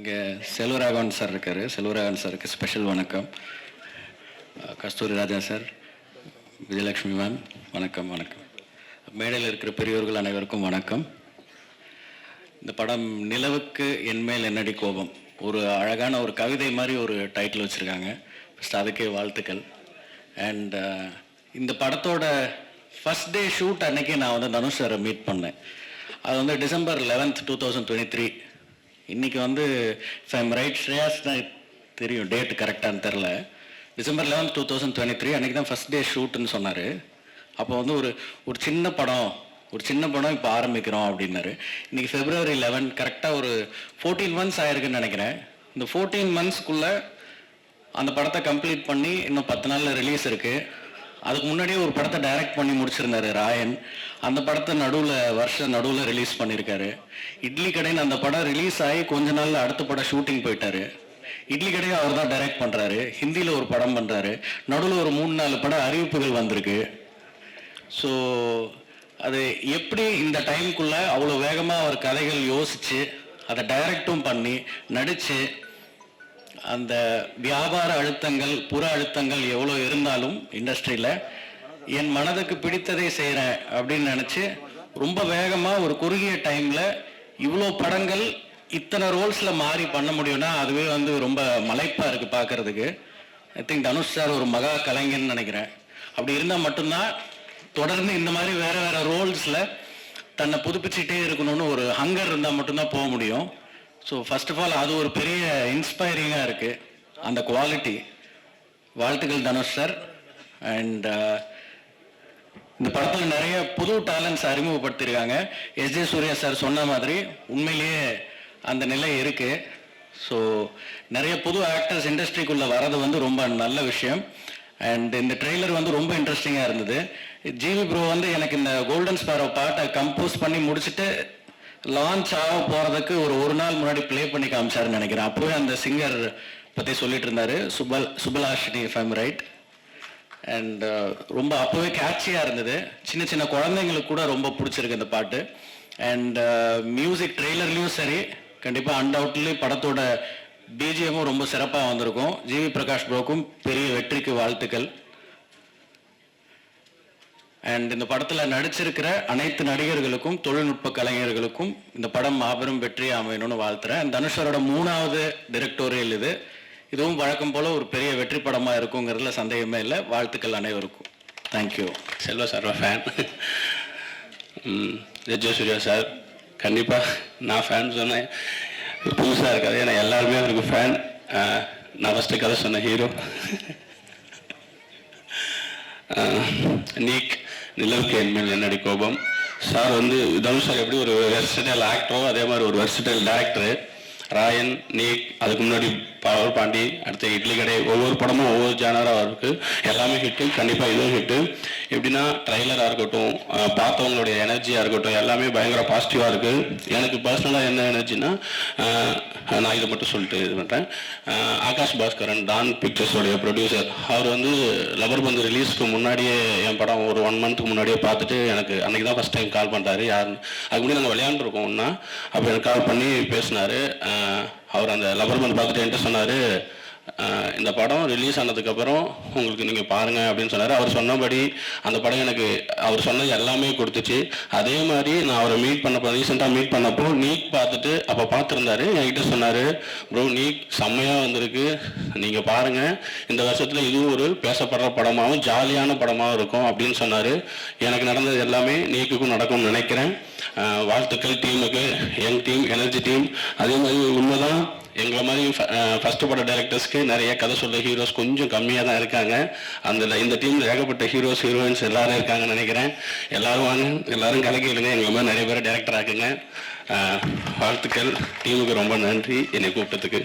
இங்கே செல்வராகவன் சார் இருக்கார். செல்வராகவன் சாருக்கு ஸ்பெஷல் வணக்கம். கஸ்தூரி ராஜா சார், விஜயலட்சுமி மேம் வணக்கம். வணக்கம். மேடையில் இருக்கிற பெரியோர்கள் அனைவருக்கும் வணக்கம். இந்த படம் நிலவுக்கு என்மேல் என்னடி கோபம், ஒரு அழகான ஒரு கவிதை மாதிரி ஒரு டைட்டில் வச்சுருக்காங்க. ஃபஸ்ட் அதுக்கே வாழ்த்துக்கள். அண்ட் இந்த படத்தோட ஃபஸ்ட் டே ஷூட் அன்னைக்கு நான் வந்து தனுஷ் சாரை மீட் பண்ணேன். அது வந்து December 11th, 2023. இன்றைக்கி வந்து இஃப் ஐம் ரைட், ஸ்ரேயாஸ் தான் தெரியும் டேட் கரெக்டானு தெரில. December 11th, 2023 அன்றைக்கி தான் ஃபஸ்ட் டே ஷூட்டுன்னு சொன்னார். அப்போ வந்து ஒரு சின்ன படம் இப்போ ஆரம்பிக்கிறோம் அப்படின்னாரு. இன்றைக்கி February 11 கரெக்டாக ஒரு 14 months ஆயிருக்குன்னு நினைக்கிறேன். இந்த 14 monthsக்குள்ளே அந்த படத்தை கம்ப்ளீட் பண்ணி இன்னும் 10 நாளில் ரிலீஸ் இருக்குது. அதுக்கு முன்னாடியே ஒரு படத்தை டைரக்ட் பண்ணி முடிச்சிருந்தாரு ராயன். அந்த படத்தை நடுவில் ரிலீஸ் பண்ணியிருக்காரு. இட்லி கடைன்னு அந்த படம் ரிலீஸ் ஆகி கொஞ்ச நாள் அடுத்த படம் ஷூட்டிங் போயிட்டாரு. இட்லி கடையை அவர் தான் டைரக்ட் பண்ணுறாரு. ஹிந்தியில் ஒரு படம் பண்ணுறாரு. நடுவில் ஒரு 3-4 படம் அறிவிப்புகள் வந்திருக்கு. ஸோ அது எப்படி இந்த டைமுக்குள்ளே அவ்வளோ வேகமாக அவர் கதைகள் யோசித்து அதை டைரக்டும் பண்ணி நடித்து, அந்த வியாபார அழுத்தங்கள் புற அழுத்தங்கள் எவ்வளோ இருந்தாலும் இண்டஸ்ட்ரியில் என் மனதுக்கு பிடித்ததை செய்கிறேன் அப்படின்னு நினச்சி ரொம்ப வேகமாக ஒரு குறுகிய டைமில் இவ்வளோ படங்கள் இத்தனை ரோல்ஸில் மாறி பண்ண முடியும்னா அதுவே வந்து ரொம்ப மலைப்பாக இருக்குது பார்க்குறதுக்கு. ஐ திங்க் தனுஷ் சார் ஒரு மகா கலைஞன்னு நினைக்கிறேன். அப்படி இருந்தால் மட்டும்தான் தொடர்ந்து இந்த மாதிரி வேறு ரோல்ஸில் தன்னை புதுப்பிச்சுட்டே இருக்கணும்னு ஒரு ஹங்கர் இருந்தால் மட்டும்தான் போக முடியும். ஸோ ஃபர்ஸ்ட் ஆஃப் ஆல் அது ஒரு பெரிய இன்ஸ்பைரிங்காக இருக்குது, அந்த குவாலிட்டி. வாழ்த்துக்கள் தனுஷ் சார். அண்ட் இந்த படத்தில் நிறைய புது டேலண்ட்ஸ் அறிமுகப்படுத்தியிருக்காங்க. எஸ்.ஜே. சூர்யா சார் சொன்ன மாதிரி உண்மையிலேயே அந்த நிலை இருக்குது. ஸோ நிறைய புது ஆக்டர்ஸ் இண்டஸ்ட்ரிக்குள்ளே வர்றது வந்து ரொம்ப நல்ல விஷயம். அண்ட் இந்த ட்ரெய்லர் வந்து ரொம்ப இன்ட்ரெஸ்டிங்காக இருந்தது. ஜிவி ப்ரோ வந்து எனக்கு இந்த கோல்டன் ஸ்பேரோ பாட்டை கம்போஸ் பண்ணி முடிச்சுட்டு லான்ச் ஆக போகிறதுக்கு ஒரு நாள் முன்னாடி ப்ளே பண்ணி காமிச்சாருன்னு நினைக்கிறேன். அப்போவே அந்த சிங்கர் பற்றி சொல்லிட்டு இருந்தார், Subhalashini if I'm right. And ரொம்ப அப்போவே கேட்சியாக இருந்தது. சின்ன குழந்தைங்களுக்கு கூட ரொம்ப பிடிச்சிருக்கு இந்த பாட்டு. அண்ட் மியூசிக் ட்ரெய்லர்லேயும் சரி, கண்டிப்பாக அன்டவுட்லி படத்தோட பிஜிஎம்மும் ரொம்ப சிறப்பாக வந்திருக்கும். ஜிவி பிரகாஷ் ப்ரோக்கும் பெரிய வெற்றிக்கு வாழ்த்துக்கள். அண்ட் இந்த படத்தில் நடிச்சிருக்கிற அனைத்து நடிகர்களுக்கும் தொழில்நுட்ப கலைஞர்களுக்கும் இந்த படம் மாபெரும் வெற்றி அமையணும்னு வாழ்த்துறேன். தனுஷரோட 3வது டைரக்டோரியல் இதுவும் வழக்கம் போல் ஒரு பெரிய வெற்றி படமாக இருக்குங்கிறதுல சந்தேகமே இல்லை. வாழ்த்துக்கள் அனைவருக்கும். Thank you. Selva sir fan. S J. Suryah sir கண்டிப்பாக நான் ஃபேன் சொன்னேன், புதுசாக இருக்காது. ஏன்னா எல்லாருமே அவருக்கு ஃபேன். நான் ஃபஸ்ட்டு கதை சொன்ன ஹீரோ நீக், நிலவுக்கு என்மேல் என்னடி கோபம். சார் வந்து தனுஷ் சார் எப்படி ஒரு வெர்சடைல் ஆக்டரோ அதே மாதிரி ஒரு வெர்சடைல் டேரக்டரு. ராயன், நீக், அதுக்கு முன்னாடி பவர் பாண்டி, அடுத்த இட்லி கடை, ஒவ்வொரு படமும் ஒவ்வொரு ஜானராக இருக்குது. எல்லாமே ஹிட்டு. கண்டிப்பாக இதுவும் ஹிட்டு. எப்படின்னா ட்ரைலராக இருக்கட்டும், பார்த்தவங்களுடைய எனர்ஜியாக இருக்கட்டும், எல்லாமே பயங்கர பாசிட்டிவாக இருக்குது. எனக்கு பர்சனலாக என்ன எனர்ஜின்னா, நான் இதை மட்டும் சொல்லிட்டு இது பண்ணுறேன். ஆகாஷ் பாஸ்கரன், டான் பிக்சர்ஸோடைய ப்ரொடியூசர், அவர் வந்து லவர் பந்து ரிலீஸ்க்கு முன்னாடியே என் படம் ஒரு 1 month முன்னாடியே பார்த்துட்டு எனக்கு அன்றைக்கி தான் ஃபஸ்ட் டைம் கால் பண்ணுறாரு. யாருன்னு அதுக்கு முன்னாடி நாங்கள் விளையாண்டுருக்கோம் ஒன்றா. அப்போ எனக்கு கால் பண்ணி பேசினார். அவர் அந்த லவர் பந்து பார்த்துட்டு என்கிட்ட சொன்னார், இந்த படம் ரிலீஸ் ஆனதுக்கப்புறம் உங்களுக்கு நீங்கள் பாருங்கள் அப்படின்னு சொன்னார். அவர் சொன்னபடி அந்த படம் எனக்கு அவர் சொன்னது எல்லாமே கொடுத்துச்சு. அதே மாதிரி நான் அவரை ரீசெண்டாக மீட் பண்ணப்போ நீக் பார்த்துட்டு அப்போ பார்த்துருந்தாரு. என்கிட்ட சொன்னார், ப்ரோ நீக் செம்மையாக வந்திருக்கு, நீங்கள் பாருங்கள், இந்த வருஷத்தில் இதுவும் ஒரு பேசப்படுற படமாகவும் ஜாலியான படமாகவும் இருக்கும் அப்படின்னு சொன்னார். எனக்கு நடந்தது எல்லாமே நீக்குக்கும் நடக்கும்னு நினைக்கிறேன். வாழ்த்துக்கள் டீமுக்கு, யங் டீம், எனர்ஜி டீம். அதே மாதிரி உண்மைதான், எங்களை மாதிரி ஃபஸ்ட்டு பட டைரக்டர்ஸ்க்கு நிறைய கதை சொல்ல ஹீரோஸ் கொஞ்சம் கம்மியாக தான் இருக்காங்க. இந்த டீமில் ஏகப்பட்ட ஹீரோயின்ஸ் எல்லாரும் இருக்காங்கன்னு நினைக்கிறேன். எல்லோரும் வாங்க, எல்லோரும் கலக்கிடுங்க, எங்களை மாதிரி நிறைய பேர் டைரக்டர் ஆக்குங்க. வாழ்த்துக்கள் டீமுக்கு, ரொம்ப நன்றி என்னை கூப்பிட்டதுக்கு.